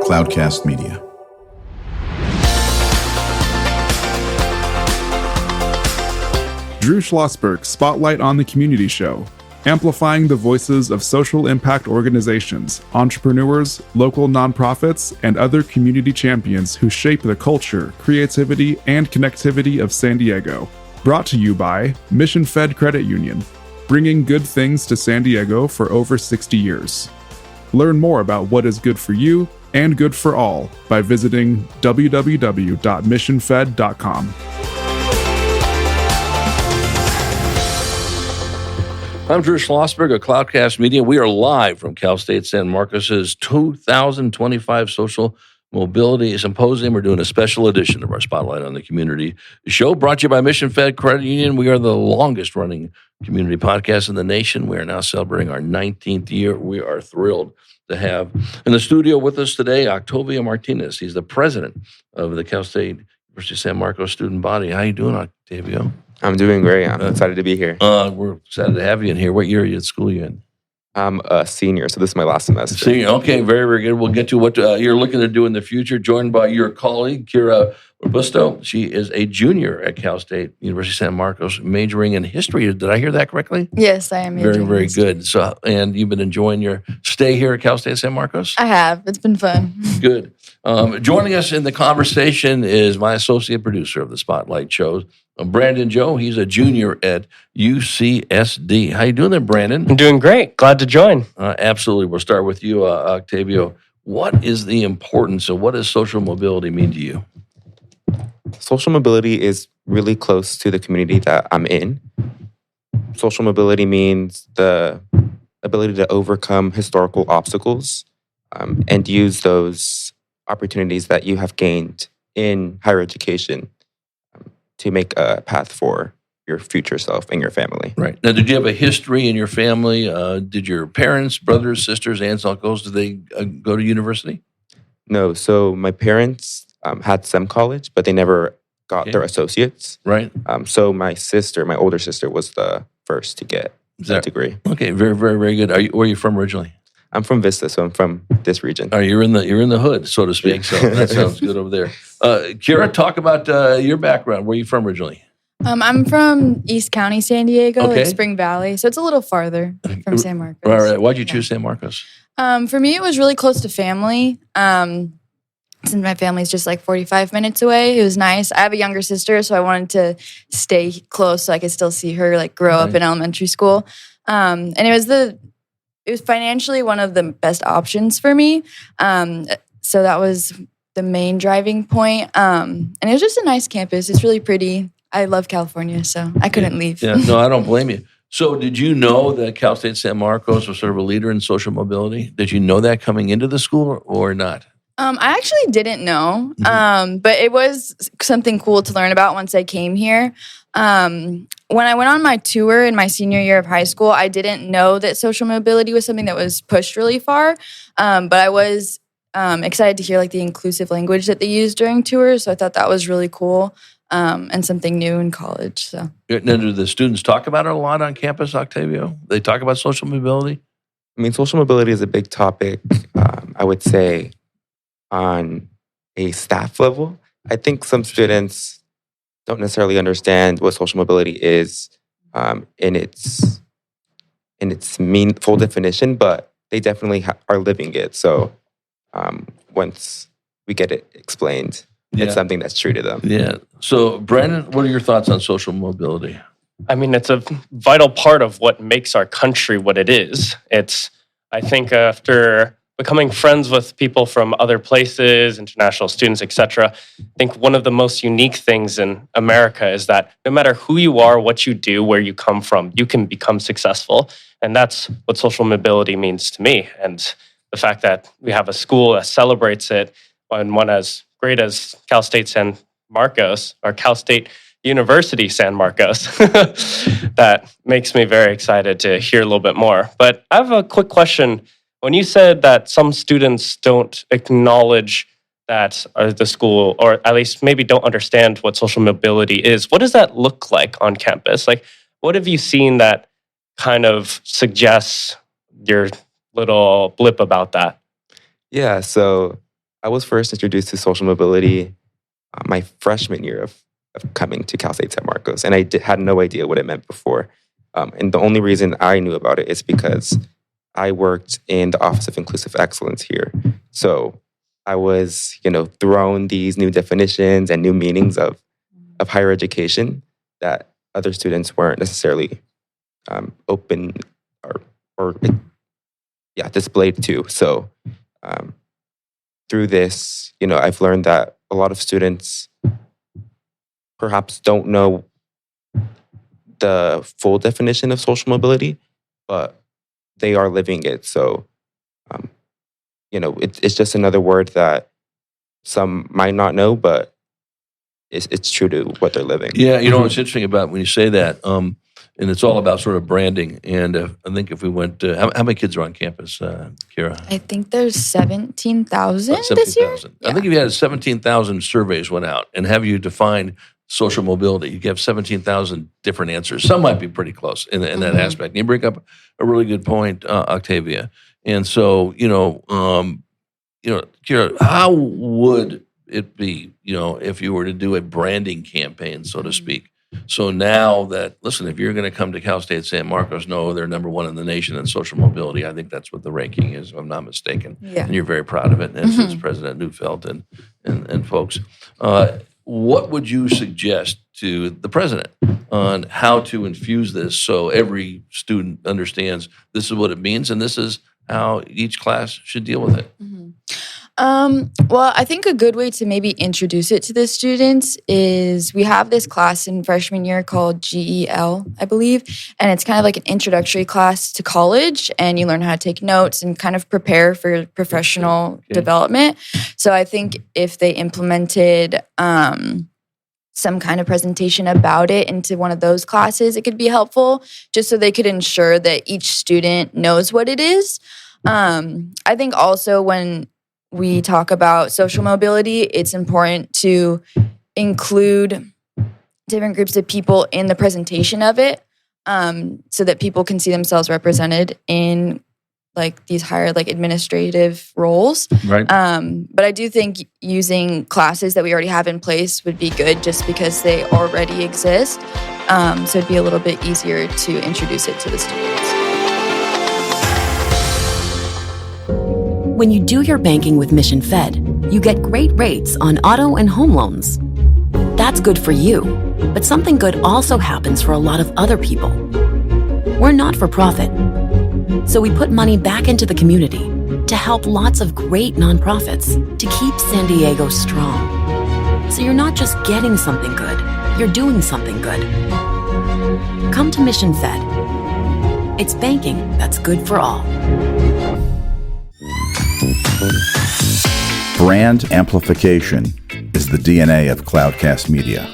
Cloudcast Media. Drew Schlosberg Spotlight on the Community Show, amplifying the voices of social impact organizations, entrepreneurs, local nonprofits, and other community champions who shape the culture, creativity, and connectivity of San Diego. Brought to you by Mission Fed Credit Union, bringing good things to San Diego for over 60 years. Learn more about what is good for you and good for all by visiting www.missionfed.com. I'm Drew Schlosberg of Cloudcast Media. We are live from Cal State San Marcos's 2025 Social Mobility Symposium. We're doing a special edition of our Spotlight on the Community show, brought to you by Mission Fed Credit Union. We are the longest running community podcast in the nation. We are now celebrating our 19th year. We are thrilled to have in the studio with us today Octavio Martinez. He's the president of the Cal State University San Marcos Student Body. How you doing, Octavio? I'm doing great. I'm excited to be here. We're excited to have you in here. What year are you at school you in? I'm a senior, so this is my last semester. Senior, okay, very, very good. We'll get to what you're looking to do in the future, joined by your colleague, Kirra Robusto. She is a junior at Cal State University San Marcos, majoring in history. Did I hear that correctly? Yes, I am majoring Very, very in history. good. So, and you've been enjoying your stay here at Cal State San Marcos? I have. It's been fun. Good. Joining us in the conversation is my associate producer of the Spotlight shows, Brandon Joe. He's a junior at UCSD. How you doing there, Brandon? I'm doing great. Glad to join. Absolutely. We'll start with you, Octavio. What is the importance of what does social mobility mean to you? Social mobility is really close to the community that I'm in. Social mobility means the ability to overcome historical obstacles and use those opportunities that you have gained in higher education to make a path for your future self and your family. Right. Now, did you have a history in your family? Did your parents, brothers, sisters, aunts, uncles, did they go to university? No. So my parents had some college, but they never got their associates. Right. So my older sister, was the first to get that degree. Okay. Very, very, very good. Where are you from originally? I'm from Vista, so I'm from this region. Oh, you're in the hood, so to speak. So that sounds good over there. Kirra, talk about your background. Where are you from originally? I'm from East County, San Diego, Okay. like Spring Valley. So it's a little farther from San Marcos. All right. Why'd you choose San Marcos? For me, it was really close to family. Since my family's just like 45 minutes away, it was nice. I have a younger sister, so I wanted to stay close so I could still see her like grow up in elementary school. And it was financially one of the best options for me. So that was the main driving point. And it was just a nice campus. It's really pretty. I love California, so I couldn't leave. Yeah, no, I don't blame you. So did you know that Cal State San Marcos was sort of a leader in social mobility? Did you know that coming into the school or not? I actually didn't know, but it was something cool to learn about once I came here. When I went on my tour in my senior year of high school, I didn't know that social mobility was something that was pushed really far, but I was excited to hear like the inclusive language that they used during tours, so I thought that was really cool and something new in college. So, Now, do the students talk about it a lot on campus, Octavio? They talk about social mobility? I mean, social mobility is a big topic, I would say, on a staff level. I think some students don't necessarily understand what social mobility is in its full definition, but they definitely are living it. So once we get it explained, it's something that's true to them. Yeah. So, Brandon, what are your thoughts on social mobility? I mean, it's a vital part of what makes our country what it is. I think after becoming friends with people from other places, international students, etc., I think one of the most unique things in America is that no matter who you are, what you do, where you come from, you can become successful. And that's what social mobility means to me. And the fact that we have a school that celebrates it, and one as great as Cal State San Marcos, or Cal State University San Marcos, that makes me very excited to hear a little bit more. But I have a quick question. When you said that some students don't acknowledge that the school, or at least maybe don't understand what social mobility is, what does that look like on campus? Like, what have you seen that kind of suggests your little blip about that? Yeah, so I was first introduced to social mobility my freshman year of coming to Cal State San Marcos, and I had no idea what it meant before. And the only reason I knew about it is because I worked in the Office of Inclusive Excellence here. So I was, thrown these new definitions and new meanings of higher education that other students weren't necessarily open or displayed to. So through this, I've learned that a lot of students perhaps don't know the full definition of social mobility, but they are living it. So, it's just another word that some might not know, but it's true to what they're living. Yeah, what's interesting about when you say that, and it's all about sort of branding. And I think if we went, how many kids are on campus, Kirra? I think there's 17,000 About this year. 17,000. I think if you had 17,000 surveys went out and have you define social mobility, you have 17,000 different answers. Some might be pretty close in that aspect. And you bring up a really good point, Octavia. And so, Kirra, how would it be, if you were to do a branding campaign, so to speak? So now that, listen, if you're going to come to Cal State San Marcos, no, they're number one in the nation in social mobility. I think that's what the ranking is, if I'm not mistaken. Yeah. And you're very proud of it, as is President Neufeld and folks. What would you suggest to the president on how to infuse this so every student understands this is what it means and this is how each class should deal with it? Well, I think a good way to maybe introduce it to the students is we have this class in freshman year called GEL, I believe, and it's kind of like an introductory class to college, and you learn how to take notes and kind of prepare for your professional development. So I think if they implemented some kind of presentation about it into one of those classes, it could be helpful, just so they could ensure that each student knows what it is. I think also when we talk about social mobility, it's important to include different groups of people in the presentation of it, so that people can see themselves represented in like these higher like administrative roles. Right. But I do think using classes that we already have in place would be good, just because they already exist. So it'd be a little bit easier to introduce it to the students. When you do your banking with Mission Fed, you get great rates on auto and home loans. That's good for you, but something good also happens for a lot of other people. We're not for profit, so we put money back into the community to help lots of great nonprofits to keep San Diego strong. So you're not just getting something good, you're doing something good. Come to Mission Fed. It's banking that's good for all. Brand amplification is the DNA of Cloudcast Media,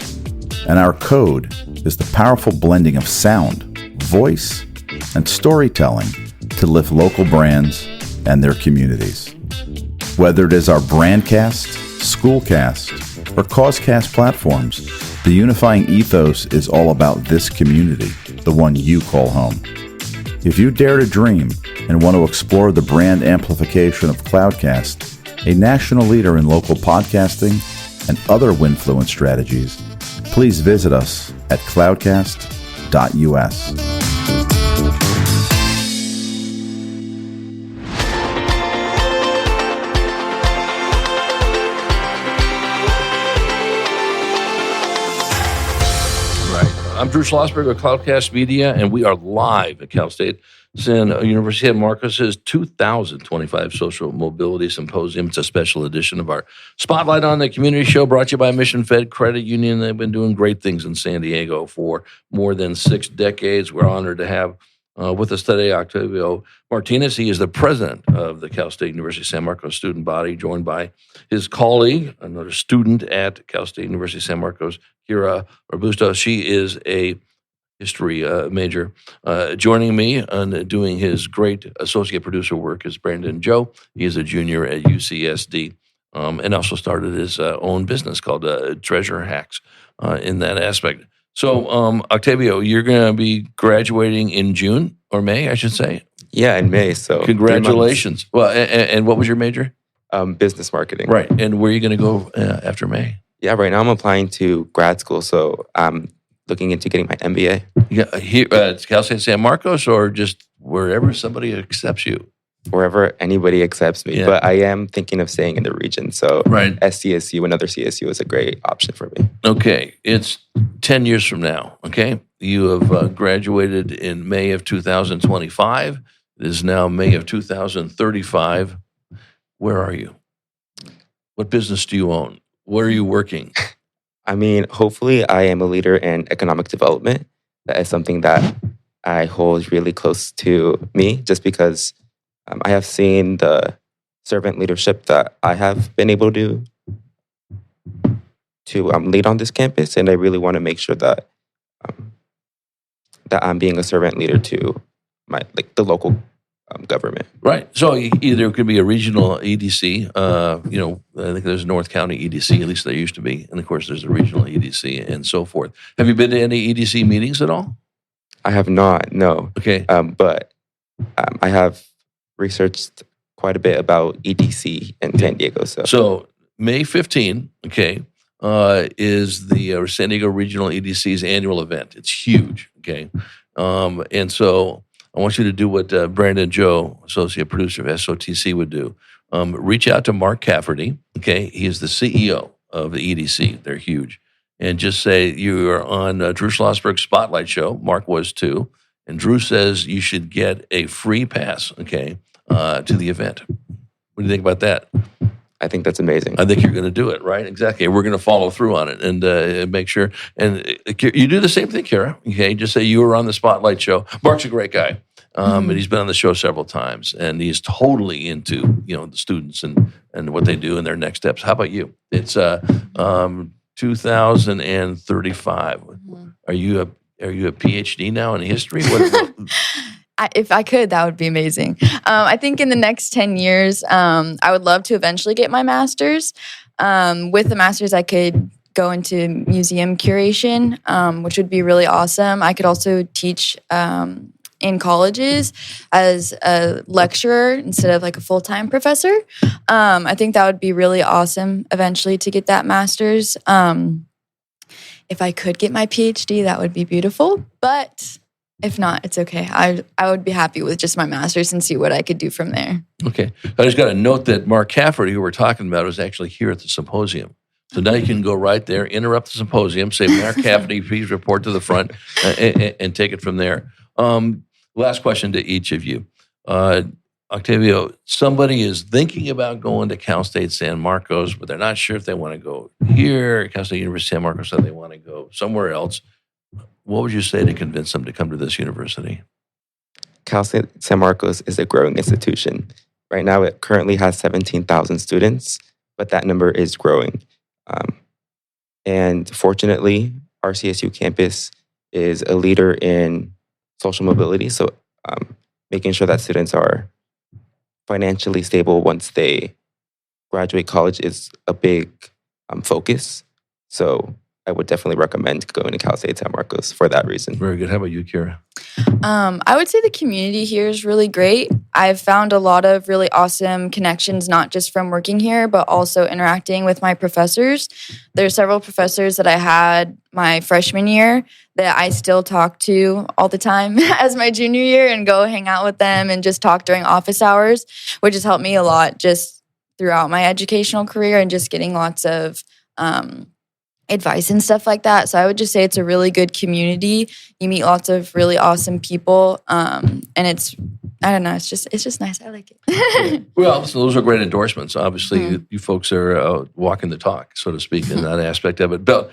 and our code is the powerful blending of sound, voice, and storytelling to lift local brands and their communities. Whether it is our Brandcast, Schoolcast, or Causecast platforms, the unifying ethos is all about this community, the one you call home. If you dare to dream and want to explore the brand amplification of Cloudcast, a national leader in local podcasting and other Winfluence strategies, please visit us at cloudcast.us. I'm Drew Schlosberg of Cloudcast Media, and we are live at Cal State San University San Marcos' 2025 Social Mobility Symposium. It's a special edition of our Spotlight on the Community show, brought to you by Mission Fed Credit Union. They've been doing great things in San Diego for more than 6 decades. We're honored to have with us today Octavio Martinez. He is the president of the Cal State University San Marcos Student Body, joined by his colleague, another student at Cal State University San Marcos, Kirra Robusto. She is a history major. Joining me and doing his great associate producer work is Brandon Joe. He is a junior at UCSD and also started his own business called Treasure Hacks in that aspect. So, Octavio, you're going to be graduating in June or May, I should say. Yeah, in May. So congratulations. Well, and what was your major? business marketing. Right. And where are you going to go after May? Yeah, right now I'm applying to grad school, so I'm looking into getting my MBA. Yeah, here at Cal State San Marcos, or just wherever somebody accepts you? Wherever anybody accepts me. Yeah. But I am thinking of staying in the region, so Right. SCSU, another CSU, is a great option for me. Okay, it's 10 years from now, okay? You have graduated in May of 2025. It is now May of 2035. Where are you? What business do you own? Where are you working? I mean, hopefully I am a leader in economic development. That is something that I hold really close to me, just because I have seen the servant leadership that I have been able to lead on this campus, and I really want to make sure that that I'm being a servant leader to the local government. Right. So either it could be a regional EDC. I think there's a North County EDC, at least there used to be. And of course, there's a regional EDC and so forth. Have you been to any EDC meetings at all? I have not, no. Okay. But I have researched quite a bit about EDC in San Diego. So May 15, okay, is the San Diego Regional EDC's annual event. It's huge, okay? And so I want you to do what Brandon Joe, associate producer of SOTC, would do. Reach out to Mark Cafferty, okay? He is the CEO of the EDC. They're huge. And just say you are on Drew Schlosberg's Spotlight Show. Mark was too. And Drew says you should get a free pass, okay, to the event. What do you think about that? I think that's amazing. I think you're going to do it, right? Exactly. We're going to follow through on it and make sure. And you do the same thing, Kirra. Okay, just say you were on the Spotlight Show. Mark's a great guy, and he's been on the show several times, and he's totally into the students and what they do and their next steps. How about you? It's 2035. Are you a PhD now in history? If I could, that would be amazing. I think in the next 10 years, I would love to eventually get my master's. With the master's, I could go into museum curation, which would be really awesome. I could also teach in colleges as a lecturer instead of like a full-time professor. I think that would be really awesome eventually to get that master's. If I could get my PhD, that would be beautiful. But if not, it's okay. I would be happy with just my master's and see what I could do from there. Okay. I just got to note that Mark Cafferty, who we're talking about, is actually here at the symposium. So now you can go right there, interrupt the symposium, say, Mark Cafferty, please report to the front, and take it from there. Last question to each of you. Octavio, somebody is thinking about going to Cal State San Marcos, but they're not sure if they want to go here, Cal State University San Marcos, or they want to go somewhere else. What would you say to convince them to come to this university? Cal State San Marcos is a growing institution. Right now, it currently has 17,000 students, but that number is growing. And fortunately, our CSU campus is a leader in social mobility. So making sure that students are financially stable once they graduate college is a big focus. So I would definitely recommend going to Cal State San Marcos for that reason. Very good. How about you, Kirra? I would say the community here is really great. I've found a lot of really awesome connections, not just from working here, but also interacting with my professors. There's several professors that I had my freshman year that I still talk to all the time as my junior year and go hang out with them and just talk during office hours, which has helped me a lot just throughout my educational career and just getting lots of advice and stuff like that. So I would just say it's a really good community. You meet lots of really awesome people, and it's just nice. I like it. Well, so those are great endorsements. Obviously, you folks are walking the talk, so to speak, in that aspect of it. But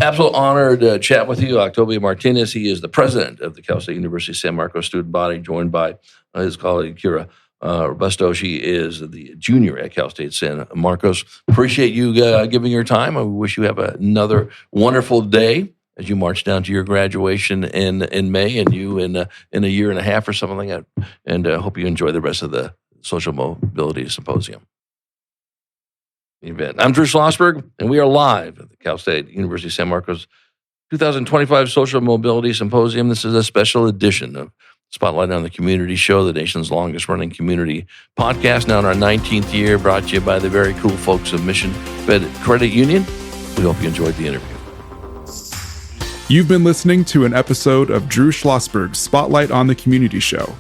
absolute honor to chat with you, Octavio Martinez. He is the president of the Cal State University San Marcos Student Body, joined by his colleague Kirra Robusto. She is the junior at Cal State San Marcos. Appreciate you giving your time. I wish you have another wonderful day as you march down to your graduation in May, and you in a year and a half or something like that. And hope you enjoy the rest of the Social Mobility Symposium event. I'm Drew Schlosberg, and we are live at the Cal State University San Marcos 2025 Social Mobility Symposium. This is a special edition of Spotlight on the Community Show, the nation's longest running community podcast, now in our 19th year, brought to you by the very cool folks of Mission Fed Credit Union. We hope you enjoyed the interview. You've been listening to an episode of Drew Schlosberg's Spotlight on the Community Show,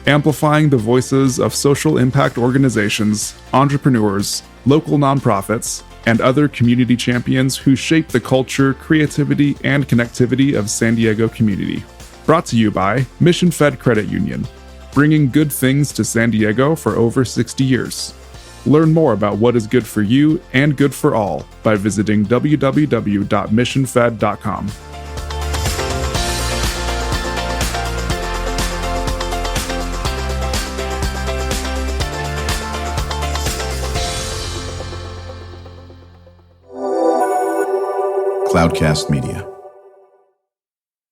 amplifying the voices of social impact organizations, entrepreneurs, local nonprofits, and other community champions who shape the culture, creativity, and connectivity of San Diego community. Brought to you by Mission Fed Credit Union, bringing good things to San Diego for over 60 years. Learn more about what is good for you and good for all by visiting www.missionfed.com. Cloudcast Media.